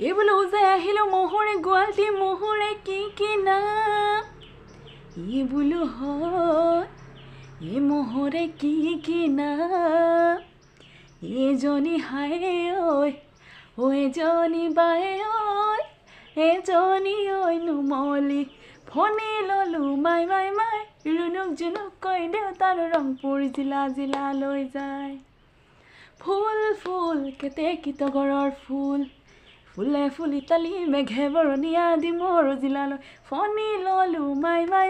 এই বোলো উজাই আহিলো মহৰে গোৱালটি মহৰে কি নাম এই বোলো হয় এই মহৰে কি নাম এজনী হায়ে ঐ এজনী বায়ে এজনী নুমলি ফণি ললো মাই ৰুণুক জুনুক কৈ দেউতাৰ ৰংপুৰ জিলা লৈ যায় ফুল কেতেকী তগৰৰ ফুল ফুলে ফুলি তালি মেঘে বৰণীয়া দি মোৰ জিলালৈ ফণি ললো মাই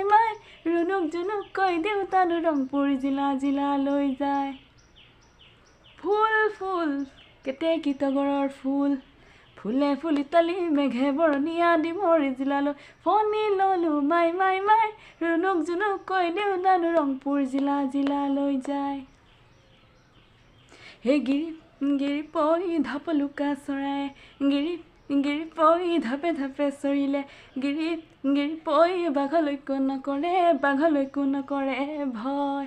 ৰুণুক জুনুক কৈ দেউতাৰ ৰংপুৰ জিলা লৈ যায় ফুল কেতেকী তগৰৰ ফুল ফুলে ফুলি তালি মেঘে বৰণীয়া দি মোৰ জিলালৈ ফণি ললো মাই ৰুণুক জুনুক কৈ দেউতাৰ ৰংপুৰ জিলা লৈ যায় হে গিৰি পই ধাপ লুকা চৰাই গিৰি পই ধাপে চৰিলে গিৰি পই বাঘলৈকো নকৰে ভয়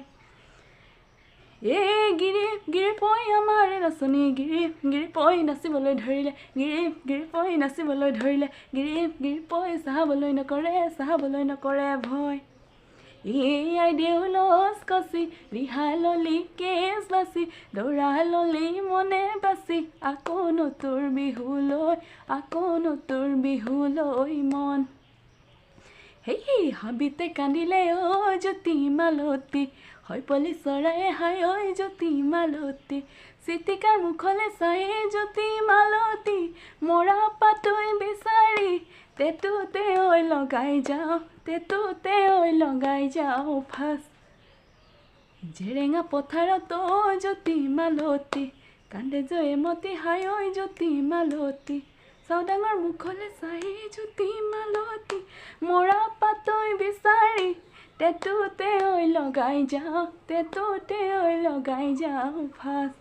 গিৰি পই আমাৰ নাচনী গিৰি পই নাচিবলৈ ধৰিলে গিৰি পই নাচিবলৈ ধৰিলে গিৰি পই চাহাবলৈ নকৰে ভয় আই দেউলচ কচি ৰিহা ললি কেচ বাচি দৌৰা ললি মনে বাচি আকৌ নতুৰ বিহুলৈ মন হেই হাবিতে কান্দিলে জ্যোতি মালতী হয় পলি চৰাই হাই জ্যোতি মালতী চিতিকাৰ মুখলে চাই জ্যোতি মালতী মৰা পাতৈ বিচাৰি তেতুতে লগাই যাওঁ ফাঁচ জেৰেঙা পথাৰত জ্যোতি মালতী কান্দে জয়মতী হাই জ্যোতি মালতী চাওডাঙৰ মুখলে চাই জ্যোতি মালতী মৰা পাতৈ বিচাৰি তেতুতে লগাই যাওঁ ফাঁচ